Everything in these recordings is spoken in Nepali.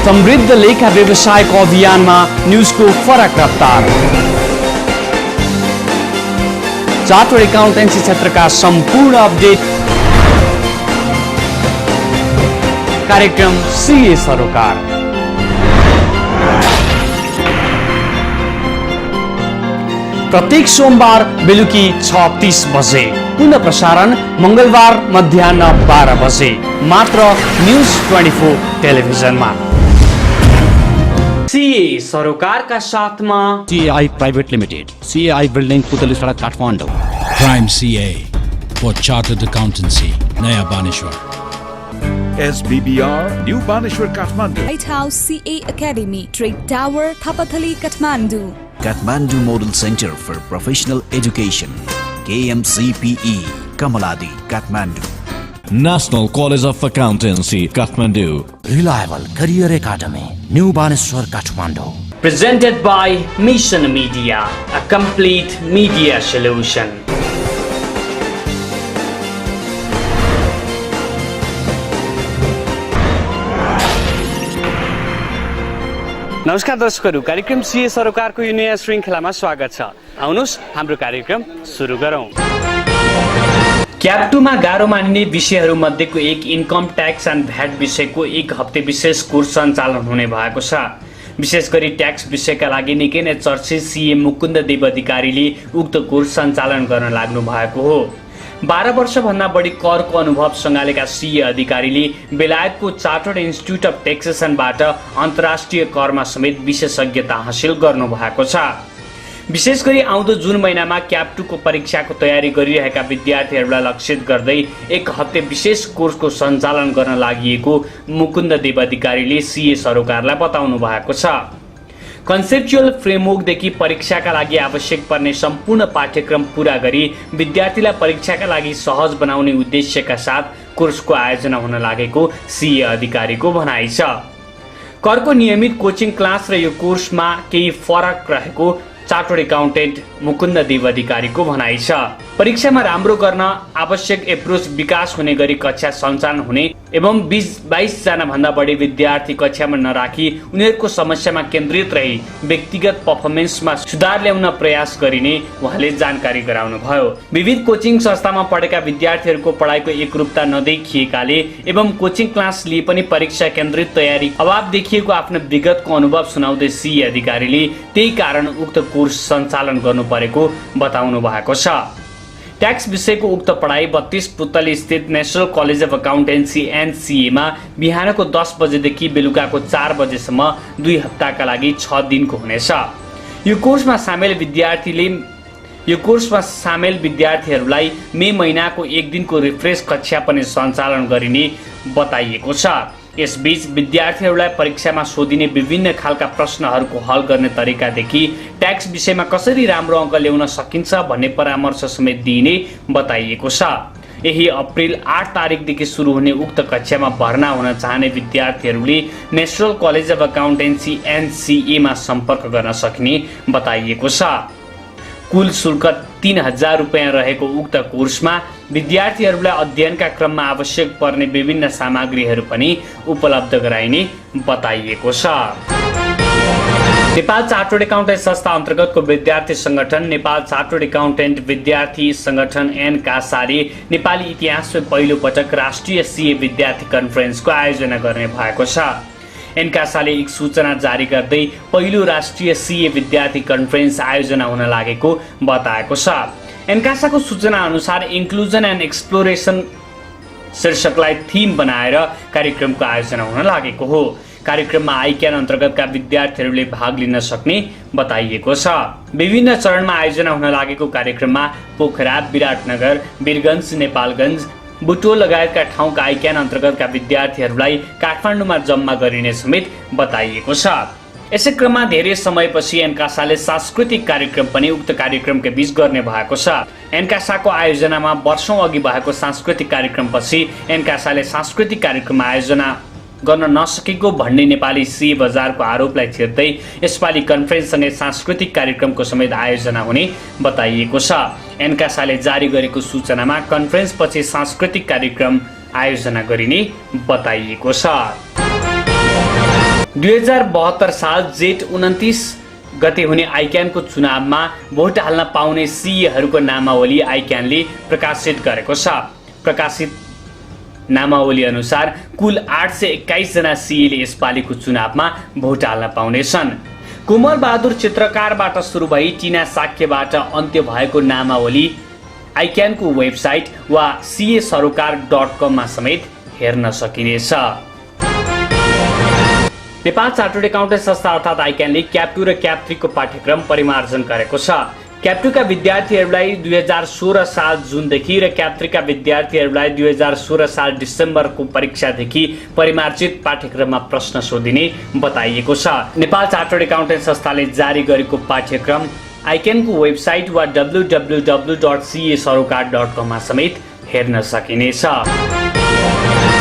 समृद्ध लेखा व्यवसायको अभियानमा न्युजको फरक रफ्तार। चार्टर्ड एकाउन्टेन्सी क्षेत्रका सम्पूर्ण अपडेट। कार्यक्रम सीए सरोकार। प्रत्येक सोमबार बेलुकी 6:30 बजे, पुनः प्रसारण मंगलबार मध्याह्न 12 बजे, मात्र न्यूज 24 टेलिभिजनमा। सीए सरोकारका साथमा CAI private limited, CAI building पुतली सडक Kathmandu. Prime CA for Chartered Accountancy, Naya Baneshwar. SBBR, New Baneshwar, Kathmandu. White House CA Academy, Trade Tower, Thapathali, Kathmandu. Kathmandu Model Center for Professional Education, KMCPE, Kamaladi, Kathmandu. National College of Accountancy, Kathmandu. Reliable Career Academy, New Baneshwar, Kathmandu. Presented by Mission Media, a complete media solution. नमस्कार दर्शकहरू, कार्यक्रम सीए सरोकारको यो नयाँ श्रृङ्खलामा स्वागत छ। आउनुहोस् हाम्रो कार्यक्रम सुरु गरौँ। क्याप 2 मा गाह्रो मानिने विषयहरू मध्येको एक इन्कम ट्याक्स एन्ड भ्याट विषयको एक हप्ते विशेष कोर्स सञ्चालन हुने भएको छ। विशेष गरी ट्याक्स विषयका लागि निकै नै चर्चित सीए मुकुन्द देव अधिकारीले उक्त कोर्स सञ्चालन गर्न लाग्नु भएको हो। 12 वर्षभन्दा बढी करको अनुभव सँगालेका सीए अधिकारीले बेलायतको चार्टर्ड इन्स्टिट्युट अफ टैक्सेसनबाट अन्तर्राष्ट्रिय करमा समेत विशेषज्ञता हासिल गर्नु भएको छ। विशेष गरी आउँदो जुन महिनामा क्याप 2 को परीक्षाको तयारी गरिरहेका विद्यार्थीहरूलाई लक्षित गर्दै एक हप्ते विशेष कोर्सको सञ्चालन गर्न लागि मुकुन्द देव अधिकारीले सीए सरोकारलाई बताउनु भएको छ। कन्सेप्चुअल फ्रेमवर्कदेखि परीक्षाका लागि आवश्यक पर्ने सम्पूर्ण पाठ्यक्रम पूरा गरी विद्यार्थीलाई परीक्षाका लागि सहज बनाउने उद्देश्यका साथ कोर्सको आयोजना हुन लागेको सीए अधिकारीको भनाइ छ। करको नियमित कोचिङ क्लास र यो कोर्समा केही फरक रहेको चार्टर्ड एकाउन्टेन्ट मुकुन्द देव अधिकारीको भनाइ छ। परीक्षामा राम्रो गर्न आवश्यक एप्रोच विकास हुने गरी कक्षा सञ्चालन हुने एवं 20-22 जना भन्दा बढी विद्यार्थी कक्षामा नराखी उनीहरूको समस्यामा केन्द्रित रही व्यक्तिगत पर्फर्मेन्समा सुधार ल्याउन प्रयास गरिने उहाँले जानकारी गराउनु भयो। विविध कोचिङ संस्थामा पढेका विद्यार्थीहरूको पढाइको एकरूपता नदेखिएकाले एवं कोचिङ क्लास लिए पनि परीक्षा केन्द्रित तयारी अभाव देखिएको आफ्नो विगतको अनुभव सुनाउँदै सीए अधिकारीले त्यही कारण उक्त कोर्स सञ्चालन गर्नु परेको बताउनु भएको छ। ट्याक्स विषयको उक्त पढाइ 32 पुतली स्थित national college of accountancy NCA मा बिहानको 10 बजेदेखि बेलुकाको 4 बजेसम्म 2 हप्ताका लागि 6 दिनको हुनेछ। यो कोर्समा सामेल विद्यार्थीहरूलाई मे महिनाको 1 दिनको रिफ्रेस कक्षा पनि सञ्चालन गरिने बताइएको छ। यसबीच विद्यार्थीहरूलाई परीक्षामा सोधिने विभिन्न खालका प्रश्नहरूको हल गर्ने तरिकादेखि ट्याक्स विषयमा कसरी राम्रो अङ्क ल्याउन सकिन्छ भन्ने परामर्श समेत दिइने बताइएको छ। यही अप्रिल 8 तारिकदेखि सुरु हुने उक्त कक्षामा भर्ना हुन चाहने विद्यार्थीहरूले national college of accountancy NCA मा सम्पर्क गर्न सक्ने बताइएको छ। कुल शुल्क 3000 रुपैयाँ रहेको उक्त कोर्समा विद्यार्थीहरूलाई अध्ययनका क्रममा आवश्यक पर्ने विभिन्न सामग्रीहरू पनि उपलब्ध गराइने बताइएको छ। नेपाल चार्टर्ड एकाउन्टेन्ट संस्था अन्तर्गतको विद्यार्थी संगठन नेपाल चार्टर्ड एकाउन्टेन्ट विद्यार्थी संगठन NCASA नेपाली इतिहासमा पहिलो पटक राष्ट्रिय सीए विद्यार्थी कन्फरेन्सको आयोजना गर्ने भएको छ। NCASA एक सूचना जारी गर्दै पहिलो राष्ट्रिय सीए विद्यार्थी कन्फरेन्स आयोजना हुन लागेको बताएको छ। NCASA को सूचना अनुसार इन्क्लुजन एन्ड एक्सप्लोरेसन शीर्षकलाई थीम बनाएर कार्यक्रमको आयोजना हुन लागेको हो। कार्यक्रममा आइक्यान अन्तर्गतका विद्यार्थीहरूले भाग लिन सक्ने बताइएको छ। विभिन्न चरणमा आयोजना हुन लागेको कार्यक्रममा पोखरा, विराटनगर, वीरगञ्ज, नेपालगञ्ज, बुटोल लगायतका ठाउँका आइक्यान अन्तर्गतका विद्यार्थीहरूलाई काठमाडौँमा जम्मा गरिने समेत बताइएको छ। यसै क्रममा धेरै समयपछि NCASA सांस्कृतिक कार्यक्रम पनि उक्त कार्यक्रमका बीच गर्ने भएको छ। NCASA को आयोजनामा वर्षौं अघि भएको सांस्कृतिक कार्यक्रमपछि NCASA सांस्कृतिक कार्यक्रम आयोजना गर्न नसकेको भन्ने नेपाली सीए बजारको आरोपलाई छिर्दै यसपालि कन्फरेन्ससँगै सांस्कृतिक कार्यक्रमको समेत आयोजना हुने बताइएको छ। NCASA जारी गरेको सूचनामा कन्फरेन्सपछि सांस्कृतिक कार्यक्रम आयोजना गरिने बताइएको छ। 2072 साल जेठ 29 गते हुने आइक्यानको चुनावमा भोट हाल्न पाउने सीएहरूको नामावली आइक्यानले प्रकाशित गरेको छ। प्रकाशित नामावली अनुसार कुल 821 जना सीएले यसपालिको चुनावमा भोट हाल्न पाउनेछन्। कोमल बहादुर चित्रकारबाट सुरु भई टिना साक्यबाट अन्त्य भएको नामावली आइक्यानको वेबसाइट वा CA मा समेत हेर्न सकिनेछ। नेपाल चार्टर्ड एकाउन्टेन्ट संस्था अर्थात् आइक्यानले क्याप 2 र क्याप 3 को पाठ्यक्रम परिमार्जन गरेको छ। क्याप 2 का विद्यार्थीहरूलाई 2016 साल जुनदेखि र क्याप 3 का विद्यार्थीहरूलाई 2016 साल डिसेम्बरको परीक्षादेखि परिमार्जित पाठ्यक्रममा प्रश्न सोधिने बताइएको छ। नेपाल चार्टर्ड एकाउन्टेन्ट संस्थाले जारी गरेको पाठ्यक्रम आइक्यानको वेबसाइट वा www.casarokar.com मा समेत हेर्न सकिनेछ।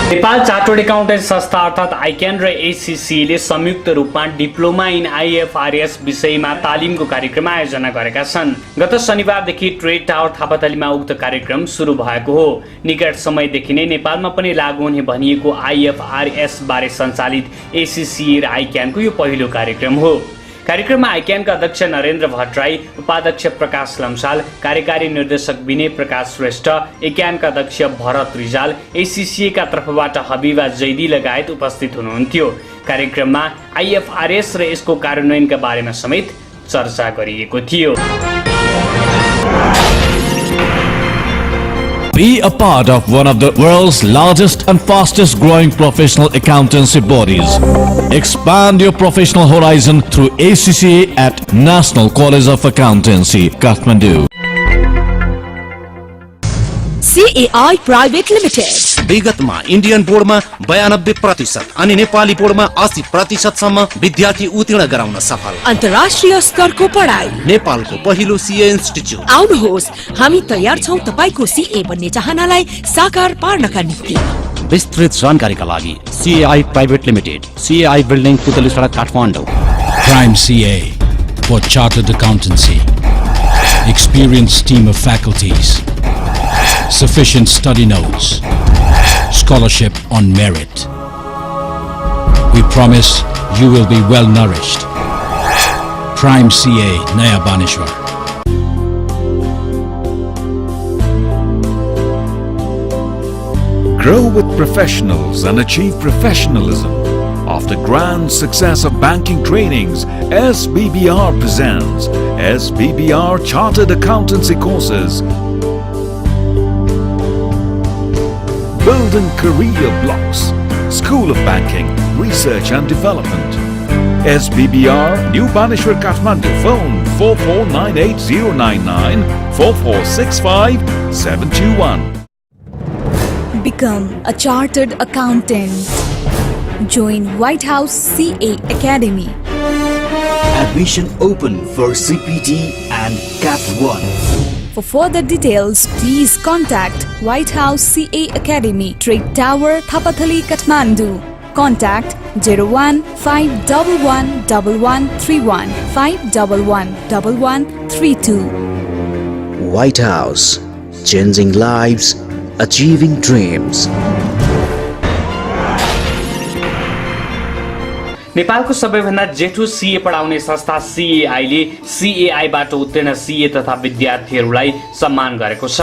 नेपाल चार्टर्ड एकाउन्टेन्ट संस्था अर्थात् आइक्यान र ACCA ले संयुक्त रूपमा डिप्लोमा इन IFRS विषयमा तालिमको कार्यक्रम आयोजना गरेका छन्। गत शनिबारदेखि ट्रेड टावर थापाथलीमा उक्त कार्यक्रम सुरु भएको हो। निकट समयदेखि नै नेपालमा पनि लागू हुने भनिएको IFRS बारे सञ्चालित ACCA र आइक्यानको यो पहिलो कार्यक्रम हो। कार्यक्रममा आइक्यानका अध्यक्ष नरेन्द्र भट्टराई, उपाध्यक्ष प्रकाश लम्साल, कार्यकारी निर्देशक विनय प्रकाश श्रेष्ठ, एक्यानका अध्यक्ष भरत रिजाल, ACCA का तर्फबाट हबिबा जैदी लगायत उपस्थित हुनुहुन्थ्यो। कार्यक्रममा IFRS र यसको कार्यान्वयनका बारेमा समेत चर्चा गरिएको थियो। Be a part of one of the world's largest and fastest growing professional accountancy bodies. Expand your professional horizon through ACCA at National College of Accountancy, Kathmandu. CAI Private Limited. विगतमा इन्डियन बोर्डमा 92% अनि नेपाली बोर्डमा 80% सम्म विद्यार्थी उत्तीर्ण गराउन सफल। अन्तर्राष्ट्रिय स्तरको पढाइ। नेपालको पहिलो CA इन्स्टिट्युट। आउनुहोस्, हामी तयार छौं तपाईको CA बन्ने चाहनालाई साकार पार्नका निम्ति। विस्तृत जानकारीका लागि CAI Private Limited, CAI building पुतली सडक Kathmandu. Prime CA for Chartered Accountancy. Experienced team of faculties. Sufficient study notes. Scholarship on merit. We promise you will be well nourished. Prime CA, Naya Baneshwar. Grow with professionals and achieve professionalism. After grand success of banking trainings, SBBR presents SBBR Chartered Accountancy Courses. Building Career Blocks, School of Banking, Research and Development. SBBR, New Baneshwar, Kathmandu. Phone 4498-099 4465-721. Become a chartered accountant. Join White House CA Academy. Admission open for CPT and CAP 1. For further details, please contact White House CA Academy, Trade Tower, Thapathali, Kathmandu. Contact 01-511-1131 511-1132. White House, changing lives, achieving dreams. नेपालको सबैभन्दा जेठो CA पढाउने संस्था CAI ले CAI बाट उत्तीर्ण CA तथा विद्यार्थीहरूलाई सम्मान गरेको छ।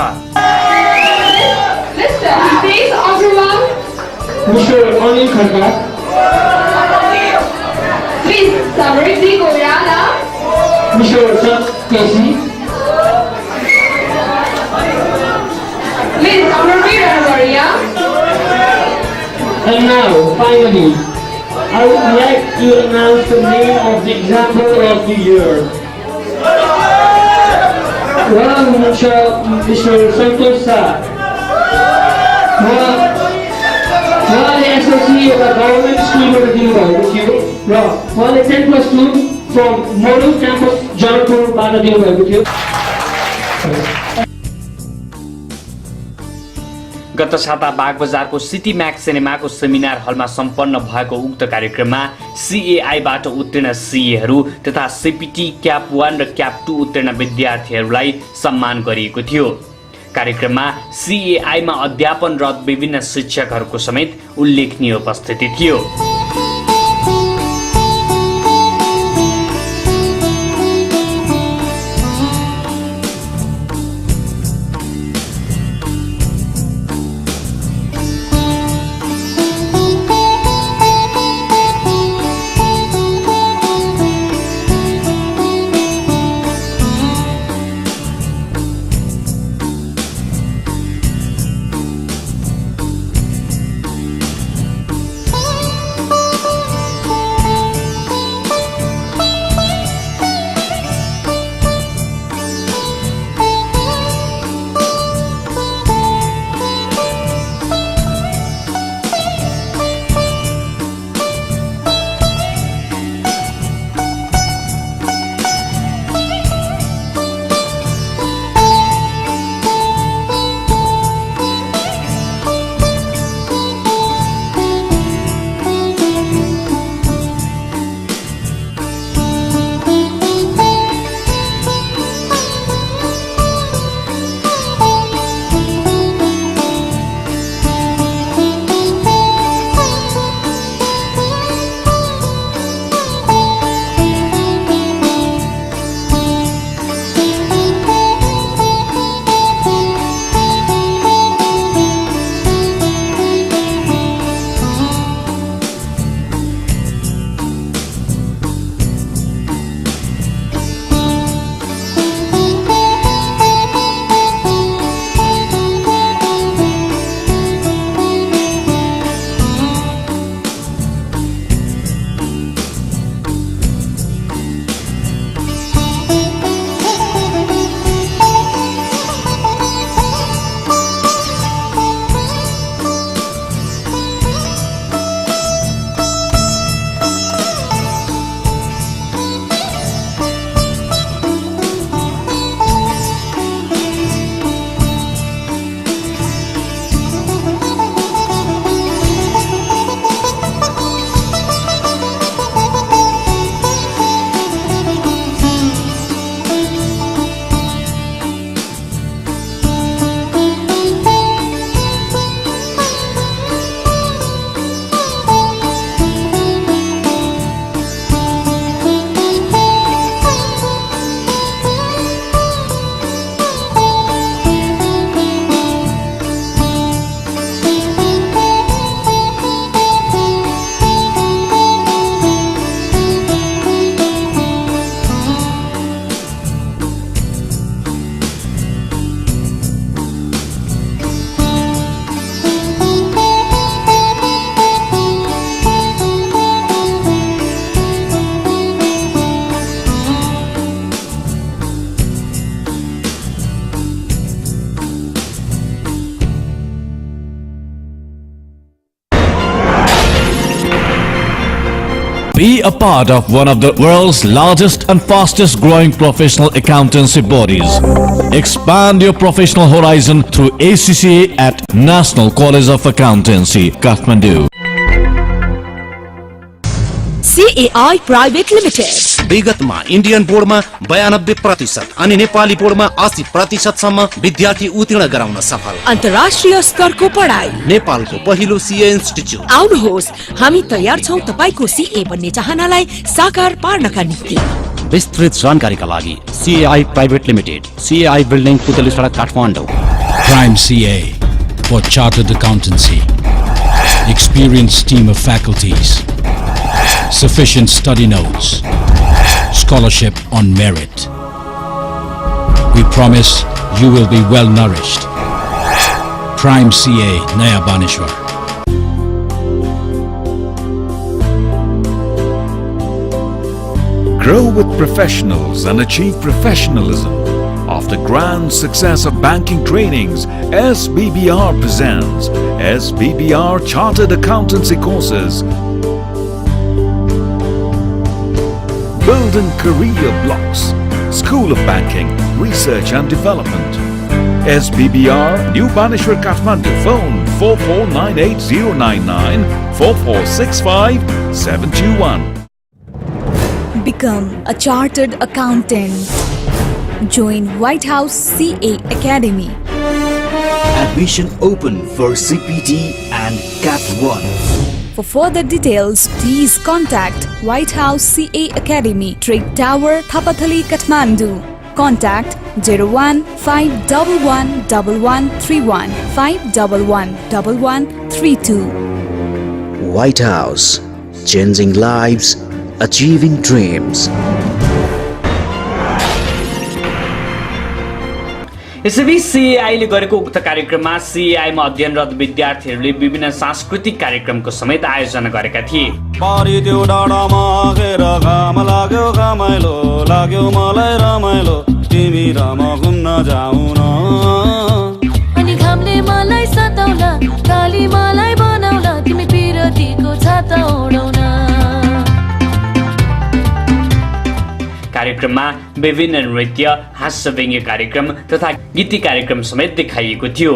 And now, finally, I would like to announce the name of the example of the year. Well, Mr. Santosh Sir. Well, the SLC of the government school of the university. Well, the 10+2 from Model Campus, Jaipur, Banadil University. गत साता बागबजारको सिटी म्याक्स सिनेमाको सेमिनार हलमा सम्पन्न भएको उक्त कार्यक्रममा CAI बाट उत्तीर्ण CAहरू तथा CPT क्याप 1 र क्याप 2 उत्तीर्ण विद्यार्थीहरूलाई सम्मान गरिएको थियो। कार्यक्रममा CAI मा अध्यापनरत विभिन्न शिक्षकहरूको समेत उल्लेखनीय उपस्थिति थियो। Be a part of one of the world's largest and fastest growing professional accountancy bodies. Expand your professional horizon through ACCA at National College of Accountancy, Kathmandu. CAI Private Limited. विगतमा इन्डियन बोर्डमा 92% अनि नेपाली बोर्डमा 80% विद्यार्थी उत्तीर्ण गराउन सफल। अन्तर्राष्ट्रिय स्तरको पढाइ। नेपालको पहिलो सीए इन्स्टिट्युट। आउनुहोस्, हामी तयार छौं तपाईको सीए बन्ने चाहनालाई साकार पार्नका निम्ति। विस्तृत जानकारीका लागि CAI Private Limited, CAI Building, पुतली सडक, Kathmandu. Prime CA for Chartered Accountancy. Experienced team of faculties. Sufficient study notes. Scholarship on merit. We promise you will be well nourished. Prime CA, Naya Baneshwar. Grow with professionals and achieve professionalism. After grand success of banking trainings, SBBR presents SBBR Chartered Accountancy Courses. Building Career Blocks, School of Banking, Research and Development. SBBR, New Baneshwar, Kathmandu. Phone 4498-099 4465-721. Become a chartered accountant. Join White House CA Academy. Admission open for CPT and CAT 1. For further details, please contact White House CA Academy, Trade Tower, Thapathali, Kathmandu. Contact 01-511-1131 511-1132. White House, changing lives, achieving dreams. यसैबीच सीएआईले गरेको उक्त कार्यक्रममा सीएआईमा अध्ययनरत विद्यार्थीहरूले विभिन्न सांस्कृतिक कार्यक्रमको समेत आयोजना गरेका थिए। अनि घामले मलाई सताउला, काली मलाई बनाउला, तिमी पिरतीको छाता ओढाउला। कार्यक्रममा विभिन्न नृत्य, हास्य व्यङ्ग्य कार्यक्रम तथा गीती कार्यक्रम समेत देखाइएको थियो।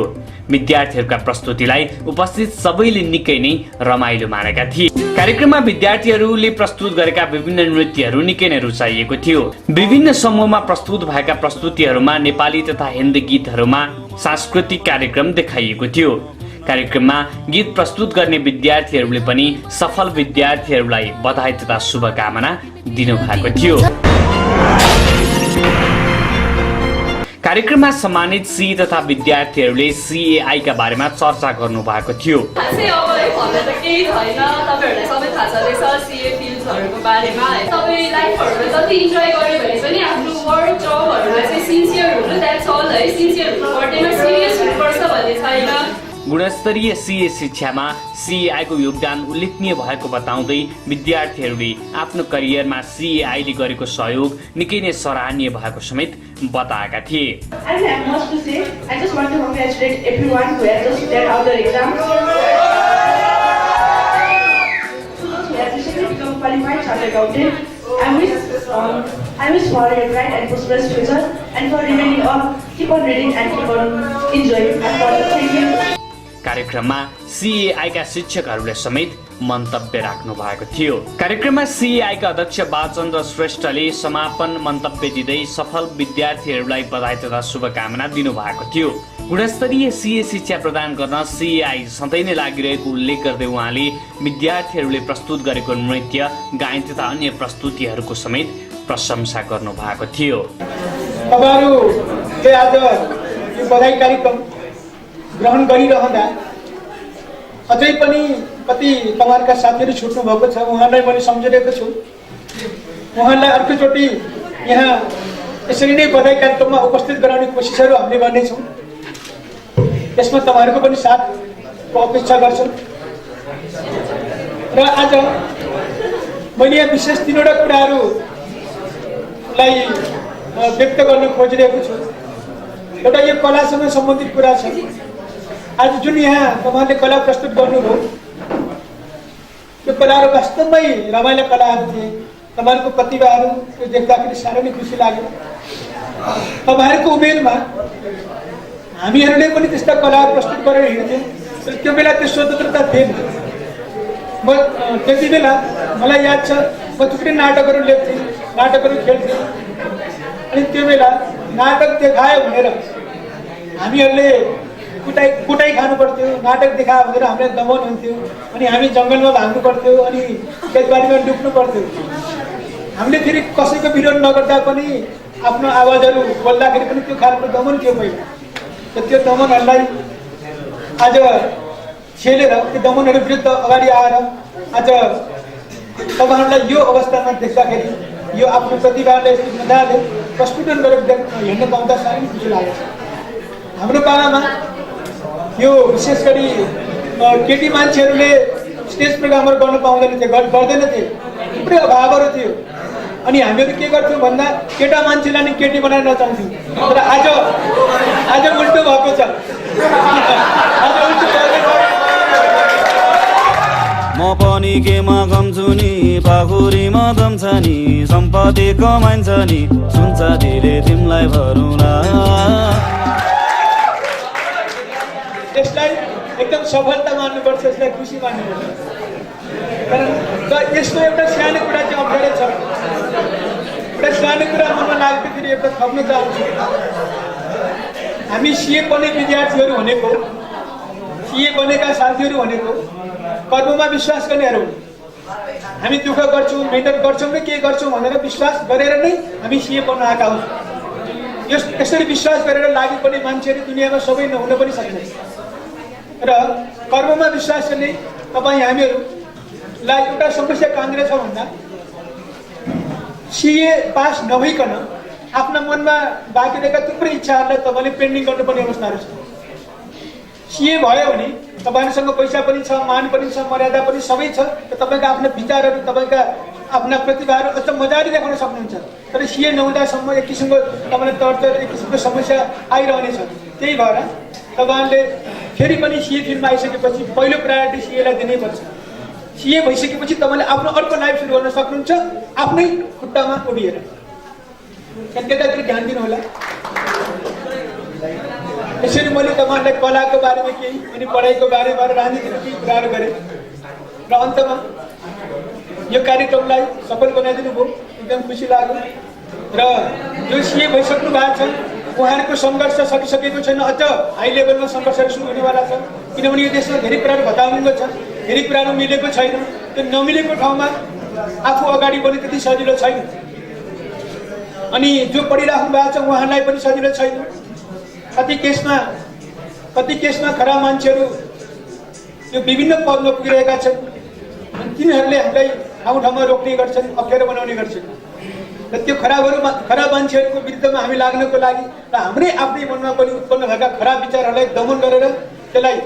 विद्यार्थीहरूका प्रस्तुतिलाई उपस्थित सबैले निकै नै रमाइलो मानेका थिए। कार्यक्रममा विद्यार्थीहरूले प्रस्तुत गरेका विभिन्न नृत्यहरू निकै नै रुचाइएको थियो। विभिन्न समूहमा प्रस्तुत भएका प्रस्तुतिहरूमा नेपाली तथा हिन्दी गीतहरूमा सांस्कृतिक कार्यक्रम देखाइएको थियो। कार्यक्रममा गीत प्रस्तुत गर्ने विद्यार्थीहरूले पनि सफल विद्यार्थीहरूलाई बधाई तथा शुभकामना दिनुभएको थियो। कार्यक्रममा सम्मानित सी तथा विद्यार्थीहरूले सीएआई का बारेमा चर्चा गर्नु भएको थियो। गुणस्तरीय सीए शिक्षामा सीएआई को योगदान उल्लेखनीय भएको बताउँदै विद्यार्थीहरूले आफ्नो करियरमा सीएआई ले गरेको सहयोग निकै नै सराहनीय भएको समेत बताएका थिए। I wish for a bright and prosperous future and for remaining all, keep on reading and keep on enjoying. Thank you. कार्यक्रममा सीएआई का शिक्षकहरूले समेत मन्तव्य राख्नु भएको थियो। कार्यक्रममा सीएआई का अध्यक्ष बालचन्द्र श्रेष्ठले समापन मन्तव्य दिँदै सफल विद्यार्थीहरूलाई बधाई तथा शुभकामना दिनुभएको थियो। गुणस्तरीय सीए शिक्षा प्रदान गर्न सीएआई सधैँ नै लागिरहेको उल्लेख गर्दै उहाँले विद्यार्थीहरूले प्रस्तुत गरेको नृत्य, गायन तथा अन्य प्रस्तुतिहरूको समेत प्रशंसा गर्नु भएको थियो। तपाईहरुले आज यो बधाई कार्यक्रम ग्रहण गरिरहँदा अझै पनि कति तपाईहरुका साथीहरु छुट्नु भएको छ, उहाँलाई मैले सम्झिरहेको छु। उहाँलाई अर्कोचोटि यहाँ यसरी नै बधाई कार्यक्रममा उपस्थित गराउने कोसिसहरु हामीले गर्नेछौँ। यसमा तपाईहरुको पनि साथको अपेक्षा गर्छौँ। र आज मैले यहाँ विशेष तीनवटा कुराहरुलाई व्यक्त गर्न खोजिरहेको छु। एउटा यो कलासँग सम्बन्धित कुरा छ। आज जुन यहाँ तपाईहरुले कला प्रस्तुत गर्नुभयो, त्यो कलाहरू वास्तवमै रमाइलो कलाहरू थिए। तपाईँहरूको प्रतिभाहरू त्यो देख्दाखेरि साह्रै नै खुसी लाग्यो। तपाईँहरूको उमेरमा हामीहरूले पनि त्यस्ता कलाहरू प्रस्तुत गरेर हिँड्थ्यौँ। त्यो बेला त्यो स्वतन्त्रता थिएन। म त्यति बेला मलाई याद छ म थुप्रै नाटकहरू लेख्थेँ, नाटकहरू खेल्थेँ। अनि त्यो बेला नाटक देखायो भनेर हामीहरूले कुटाइ खानु पर्थ्यो। नाटक देखायो भनेर हामीलाई दमन हुन्थ्यो। अनि हामी जङ्गलमा भाग्नु पर्थ्यो, अनि खेतबारीमा डुब्नु पर्थ्यो। हामीले फेरि कसैको विरोध नगर्दा पनि आफ्नो आवाजहरू बोल्दाखेरि पनि त्यो खालको दमन थियो पहिला। र त्यो दमनहरूलाई आज छेलेर त्यो दमनहरू विरुद्ध अगाडि आएर आज तपाईँहरूलाई यो अवस्थामा देख्दाखेरि यो आफ्नो प्रतिभाले मजाले प्रस्फुटन गरेर हेर्न पाउँदा साह्रै खुसी लागेको छ। हाम्रो पालामा यो विशेष गरी केटी मान्छेहरूले स्टेज प्रोग्रामहरू गर्न पाउँदैन थिए, गर्दैन थिए। थुप्रै अभावहरू थियो। अनि हामीहरू के गर्थ्यौँ भन्दा केटा मान्छेलाई नि केटी बनाएर नचाउँथ्यौँ। तर आज उल्टो भएको छ। आज उल्टो भएको छ। म पनि केमा कम्छु नि, पाखुरीमा दम छ नि, सम्पत्ति कमाइन्छ नि, सुन्छ दिले तिमीलाई भरौँला। यसलाई एकदम सफलता मान्नुपर्छ, यसलाई खुसी मान्नुपर्छ। कारण यसमा एउटा सानो कुरा चाहिँ अप्ठ्यारो छ। एउटा सानो कुरा मनमा लाग्दाखेरि एउटा थप्न चाहन्छु। हामी सिए पढ्ने विद्यार्थीहरू भनेको, सिए बनेका साथीहरू भनेको कर्ममा विश्वास गर्नेहरू। हामी दुःख गर्छौँ, मेहनत गर्छौँ र के गर्छौँ भनेर विश्वास गरेर नै हामी सिए पढ्न आएका हौँ। यसरी विश्वास गरेर लागि पर्ने मान्छेहरू दुनियाँमा सबै नहुन पनि सक्छ। र कर्ममा विश्वास गर्ने तपाईँ हामीहरूलाई एउटा समस्या कहाँनिर छ भन्दा सिए पास नभइकन आफ्ना मनमा बाँकी रहेका थुप्रै इच्छाहरूलाई तपाईँले पेन्डिङ गर्नुपर्ने अवस्थाहरू छ। सिए भयो भने तपाईँहरूसँग पैसा पनि छ, मान पनि छ, मर्यादा पनि सबै छ। तपाईँका आफ्ना विचारहरू, तपाईँका आफ्ना प्रतिभाहरू अझ मजाले देखाउन सक्नुहुन्छ। तर सिए नहुँदासम्म एक किसिमको तपाईँलाई टर्चर, एक किसिमको समस्या आइरहनेछ। त्यही भएर तपाईँहरूले फेरि पनि सिए फिल्डमा आइसकेपछि पहिलो प्रायोरिटी सिएलाई दिनैपर्छ। सिए भइसकेपछि तपाईँले आफ्नो अर्को लाइफ सुरु गर्न सक्नुहुन्छ, आफ्नै खुट्टामा उभिएर। त्यतातिर ध्यान दिनु होला। यसरी मैले तपाईँहरूलाई कलाको बारेमा केही, अनि पढाइको बारेमा, राजनीतिको केही कुराहरू गरेँ। र अन्तमा यो कार्यक्रमलाई सफल बनाइदिनु भयो, एकदम खुसी लाग्यो। र जो सिए भइसक्नु भएको छ उहाँहरूको सङ्घर्ष सकिसकेको छैन, अझ हाई लेभलमा सङ्घर्षहरू सुरु हुनेवाला छ। किनभने यो देशमा धेरै कुराहरू भताउनुको छ, धेरै कुराहरू मिलेको छैन। त्यो नमिलेको ठाउँमा आफू अगाडि बढ्नु त्यति सजिलो छैन। अनि जो पढिराख्नु भएको छ उहाँहरूलाई पनि सजिलो छैन। कति केसमा खराब मान्छेहरू यो विभिन्न पदमा पुगिरहेका छन्। अनि तिनीहरूले हामीलाई ठाउँमा रोक्ने गर्छन्, अप्ठ्यारो बनाउने गर्छन्। र त्यो खराब मान्छेहरूको विरुद्धमा हामी लाग्नको लागि र हाम्रै आफ्नै मनमा पनि उत्पन्न भएका खराब विचारहरूलाई दमन गरेर त्यसलाई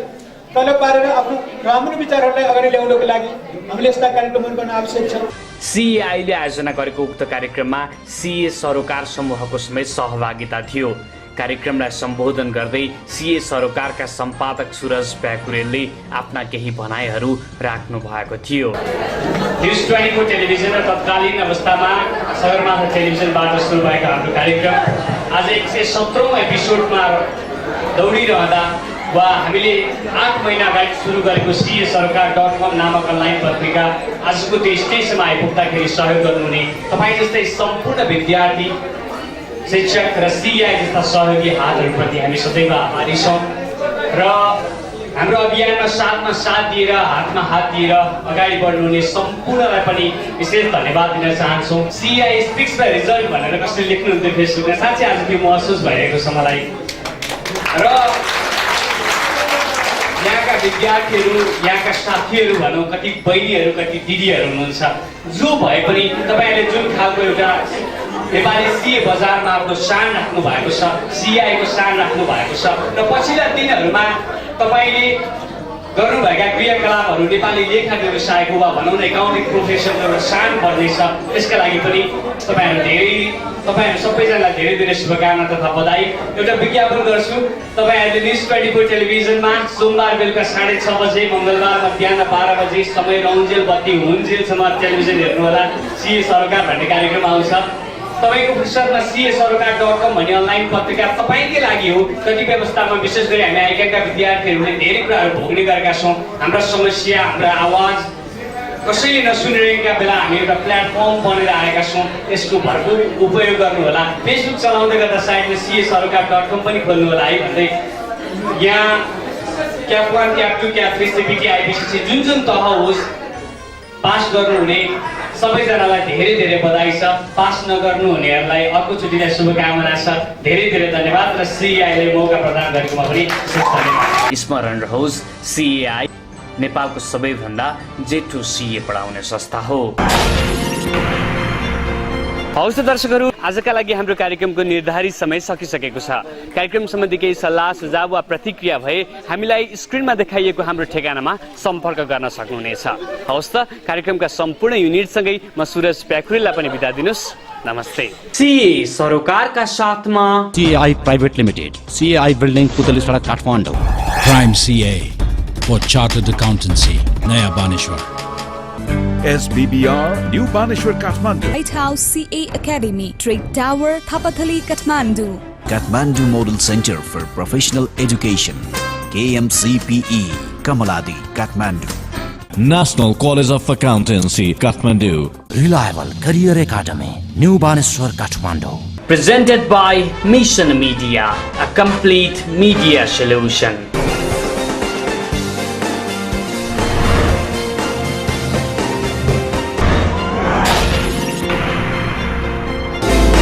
तल पारेर आफ्नो राम्रो विचारहरूलाई अगाडि ल्याउनको लागि हामीले यस्ता कार्यक्रमहरू गर्न आवश्यक छ। सिएआईले आयोजना गरेको उक्त कार्यक्रममा सिए सरोकार समूहको समेत सहभागिता थियो। कार्यक्रमलाई सम्बोधन गर्दै सिए सरोकारका सम्पादक सुरज प्याकुरेलले आफ्ना केही भनाइहरू राख्नु भएको थियो। न्युज 24 टेलिभिजन र तत्कालीन अवस्थामा सगरमाथा टेलिभिजनबाट सुरु भएको हाम्रो कार्यक्रम आज 117औं एपिसोडमा दौडिरहँदा वा हामीले 8 महिना अगाडि सुरु गरेको सिए सरकार.com नामक अनलाइन पत्रिका आजको त्यो स्टेजमा आइपुग्दाखेरि सहयोग गर्नुहुने तपाईँ जस्तै सम्पूर्ण विद्यार्थी, शिक्षक र सिएआई जस्ता सहयोगी हातहरूप्रति हामी सदैव आभारी छौँ। र हाम्रो अभियानमा साथ दिएर, हातमा हात दिएर अगाडि बढ्नुहुने सम्पूर्णलाई पनि विशेष धन्यवाद दिन चाहन्छौँ। सिएआई स्पिक्स बाई रिजल्ट भनेर कसैले लेख्नुहुन्थ्यो फेसबुकमा, साँच्चै आज त्यो महसुस भइरहेको छ मलाई। र यहाँका विद्यार्थीहरू, यहाँका साथीहरू भनौँ, कति बहिनीहरू, कति दिदीहरू हुनुहुन्छ, जो भए पनि तपाईँहरूले जुन खालको एउटा नेपाली सिए बजारमा आफ्नो शान राख्नु भएको छ, सिएआईको शान राख्नु भएको छ। र पछिल्ला दिनहरूमा तपाईँले गर्नुभएका क्रियाकलापहरू नेपाली लेखा व्यवसायको वा भनौँ न एकाउन्टिङ प्रोफेसनको एउटा सान पर्नेछ। त्यसका लागि पनि तपाईँहरू सबैजनालाई धेरै धेरै शुभकामना तथा बधाई। एउटा विज्ञापन गर्छु, तपाईँहरूले न्युज 24 टेलिभिजनमा सोमबार बेलुका 6:30 बजे, मङ्गलबार मध्याह 12 बजे समय रौन्जेल बत्ती हुन्जेलसम्म टेलिभिजन हेर्नुहोला। सिए सरोकार भन्ने कार्यक्रम आउँछ। तपाईँको फुर्सदमा CA-Sarokar.com भन्ने अनलाइन पत्रिका तपाईँकै लागि हो। कतिपय अवस्थामा विशेष गरी हामी आइकाका विद्यार्थीहरूले धेरै कुराहरू भोग्ने गरेका छौँ। हाम्रा समस्या, हाम्रा आवाज कसैले नसुनिरहेका बेला हामी एउटा प्लेटफर्म बनेर आएका छौँ। यसको भरपुर उपयोग गर्नुहोला। फेसबुक चलाउँदै गर्दा साइडमा CA-Sarokar.com पनि खोल्नु होला है भन्दै यहाँ cap 1, cap 2, cap 3, CPT, IPCC जुन तह होस् पास गर्नुहुने सबैजनालाई धेरै धेरै बधाई छ। पास नगर्नुहुनेहरूलाई अर्कोचोटिलाई शुभकामना छ। धेरै धेरै धन्यवाद र CAI-ले मौका प्रदान गरेकोमा पनि धन्यवाद। स्मरण रहोस्, CAI नेपालको सबैभन्दा जेठो CA पढाउने संस्था हो। हौस् त दर्शकहरू, आजका लागि हाम्रो कार्यक्रमको निर्धारित समय सकिसकेको छ। कार्यक्रम सम्बन्धी केही सल्लाह सुझाव वा प्रतिक्रिया भए हामीलाई स्क्रिनमा देखाइएको हाम्रो ठेगानामा सम्पर्क गर्न सक्नुहुनेछ। हौस् त, कार्यक्रमका सम्पूर्ण युनिटसँगै म सुरज प्याकुरेललाई पनि बिदा दिनुहोस्। नमस्ते। CA सरोकारका साथमा CAI private limited, CAI building पुतली सडक Kathmandu. Prime CA for Chartered Accountancy, Naya Baneshwar. SBBR, New Baneshwar, Kathmandu. White House CA Academy, Trade Tower, Thapathali, Kathmandu. Kathmandu Model Center for Professional Education, KMCPE, Kamaladi, Kathmandu. National College of Accountancy, Kathmandu. Reliable Career Academy, New Baneshwar, Kathmandu. Presented by Mission Media, a complete media solution.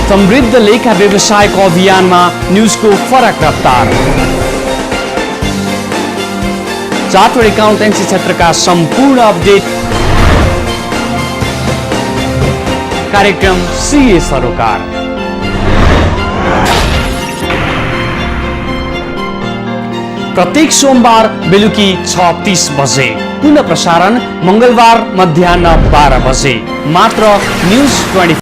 समृद्ध लेखा व्यवसायको अभियानमा न्युजको फरक रफ्तार। चार्टर्ड एकाउन्टेन्सी क्षेत्रका सम्पूर्ण अपडेट। कार्यक्रम CA सरोकार। प्रत्येक सोमबार बेलुकी 6:30 बजे, पुनः प्रसारण मङ्गलबार मध्याह 12 बजे, मात्र न्युज 24।